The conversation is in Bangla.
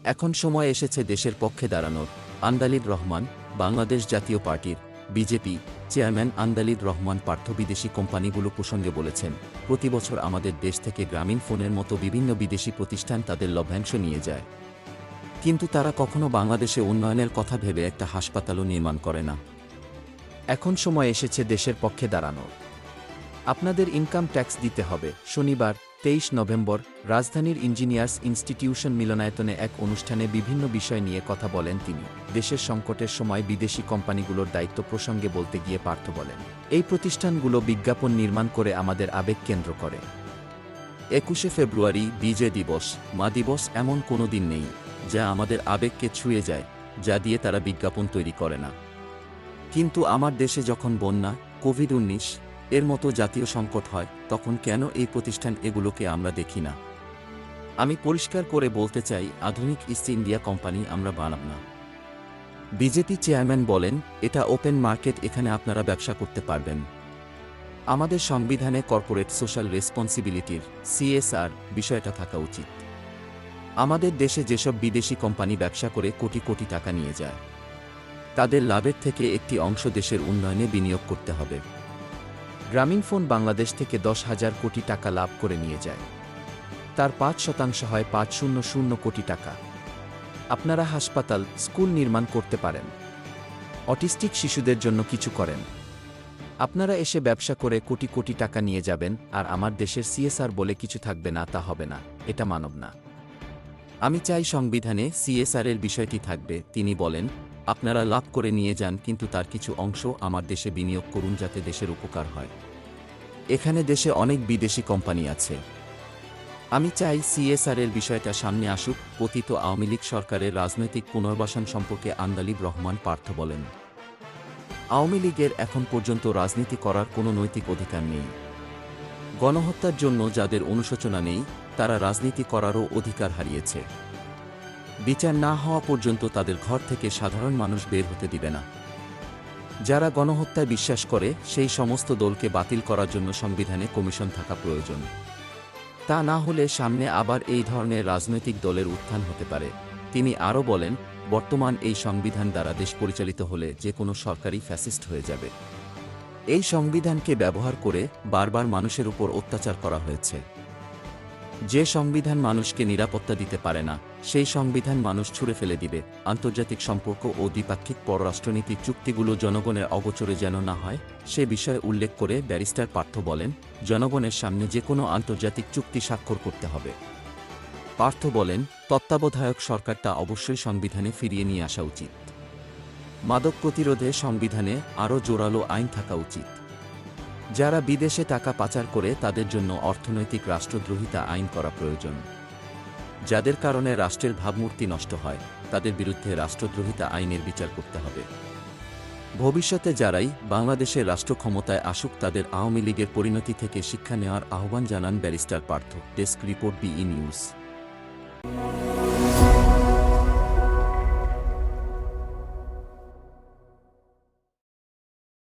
এখন সময় এসেছে দেশের পক্ষে দাঁড়ানোর। আন্দালিব রহমান, বাংলাদেশ জাতীয় পার্টির বিজেপি চেয়ারম্যান আন্দালিব রহমান পার্থ বিদেশি কোম্পানিগুলো প্রসঙ্গে বলেছেন, প্রতিবছর আমাদের দেশ থেকে গ্রামীণ ফোনের মতো বিভিন্ন বিদেশি প্রতিষ্ঠান তাদের লভ্যাংশ নিয়ে যায়, কিন্তু তারা কখনো বাংলাদেশে উন্নয়নের কথা ভেবে একটা হাসপাতালও নির্মাণ করে না। এখন সময় এসেছে দেশের পক্ষে দাঁড়ানোর। আপনাদের ইনকাম ট্যাক্স দিতে হবে। শনিবার 23 নভেম্বর রাজধানীর ইঞ্জিনিয়ার্স ইনস্টিটিউশন মিলনায়তনে এক অনুষ্ঠানে বিভিন্ন বিষয় নিয়ে কথা বলেন তিনি। দেশের সংকটের সময় বিদেশি কোম্পানিগুলোর দায়িত্ব প্রসঙ্গে বলতে গিয়ে পার্থ বলেন, এই প্রতিষ্ঠানগুলো বিজ্ঞাপন নির্মাণ করে আমাদের আবেগ কেন্দ্র করে। 21শে ফেব্রুয়ারি বিজয় দিবস, মা দিবস এমন কোনো দিন নেই যা আমাদের আবেগকে ছুঁয়ে যায়, যা দিয়ে তারা বিজ্ঞাপন তৈরি করে না। কিন্তু আমার দেশে যখন বন্যা, কোভিড-19 এর মতো জাতীয় সংকট হয়, তখন কেন এই প্রতিষ্ঠান এগুলোকে আমরা দেখি না? আমি পরিষ্কার করে বলতে চাই, আধুনিক ইস্ট ইন্ডিয়া কোম্পানি আমরা বানাব না। বিজেপি চেয়ারম্যান বলেন, এটা ওপেন মার্কেট, এখানে আপনারা ব্যবসা করতে পারবেন। আমাদের সংবিধানে কর্পোরেট সোশ্যাল রেসপন্সিবিলিটির CSR বিষয়টা থাকা উচিত। আমাদের দেশে যেসব বিদেশি কোম্পানি ব্যবসা করে কোটি কোটি টাকা নিয়ে যায়, তাদের লাভের থেকে একটি অংশ দেশের উন্নয়নে বিনিয়োগ করতে হবে। গ্রামীণফোন বাংলাদেশ থেকে 10,000 কোটি টাকা লাভ করে নিয়ে যায়, তার 5% হয় 500 কোটি টাকা। আপনারা হাসপাতাল, স্কুল নির্মাণ করতে পারেন, অটিস্টিক শিশুদের জন্য কিছু করেন। আপনারা এসে ব্যবসা করে কোটি কোটি টাকা নিয়ে যাবেন, আর আমার দেশের CSR বলে কিছু থাকবে না, তা হবে না, এটা মানব না। আমি চাই সংবিধানে CSR এর বিষয়টি থাকবে। তিনি বলেন, আপনারা লাভ করে নিয়ে যান, কিন্তু তার কিছু অংশ আমার দেশে বিনিয়োগ করুন যাতে দেশের উপকার হয়। এখানে দেশে অনেক বিদেশি কোম্পানি আছে। আমি চাই CSR এর বিষয়টা সামনে আসুক। পতিত আওয়ামী লীগ সরকারের রাজনৈতিক পুনর্বাসন সম্পর্কে আন্দালিব রহমান পার্থ বলেন, আওয়ামী লীগের এখন পর্যন্ত রাজনীতি করার কোনো নৈতিক অধিকার নেই। গণহত্যার জন্য যাদের অনুশোচনা নেই, তারা রাজনীতি করারও অধিকার হারিয়েছে। বিচার না হওয়া পর্যন্ত তাদের ঘর থেকে সাধারণ মানুষ বের হতে দিবে না। যারা গণহত্যায় বিশ্বাস করে, সেই সমস্ত দলকে বাতিল করার জন্য সংবিধানে কমিশন থাকা প্রয়োজন। তা না হলে সামনে আবার এই ধরনের রাজনৈতিক দলের উত্থান হতে পারে। তিনি আরও বলেন, বর্তমান এই সংবিধান দ্বারা দেশ পরিচালিত হলে যে কোনো সরকারই ফ্যাসিস্ট হয়ে যাবে। এই সংবিধানকে ব্যবহার করে বারবার মানুষের উপর অত্যাচার করা হয়েছে। যে সংবিধান মানুষকে নিরাপত্তা দিতে পারে না, সেই সংবিধান মানুষ ছুঁড়ে ফেলে দিবে। আন্তর্জাতিক সম্পর্ক ও দ্বিপাক্ষিক পররাষ্ট্রনীতির চুক্তিগুলো জনগণের অগোচরে যেন না হয়, সে বিষয়ে উল্লেখ করে ব্যারিস্টার পার্থ বলেন, জনগণের সামনে যে কোনো আন্তর্জাতিক চুক্তি স্বাক্ষর করতে হবে। পার্থ বলেন, তত্ত্বাবধায়ক সরকারটা অবশ্যই সংবিধানে ফিরিয়ে নিয়ে আসা উচিত। মাদক প্রতিরোধে সংবিধানে আরও জোরালো আইন থাকা উচিত। যারা বিদেশে টাকা পাচার করে, তাদের জন্য অর্থনৈতিক রাষ্ট্রদ্রোহিতা আইন করা প্রয়োজন। যাদের কারণে রাষ্ট্রের ভাবমূর্তি নষ্ট হয়, তাদের বিরুদ্ধে রাষ্ট্রদ্রোহিতা আইনের বিচার করতে হবে। ভবিষ্যতে যারাই বাংলাদেশের রাষ্ট্র ক্ষমতায় আসুক, তাদের আওয়ামী লীগের পরিণতি থেকে শিক্ষা নেওয়ার আহ্বান জানান barrister Partha. Desk report, BE news.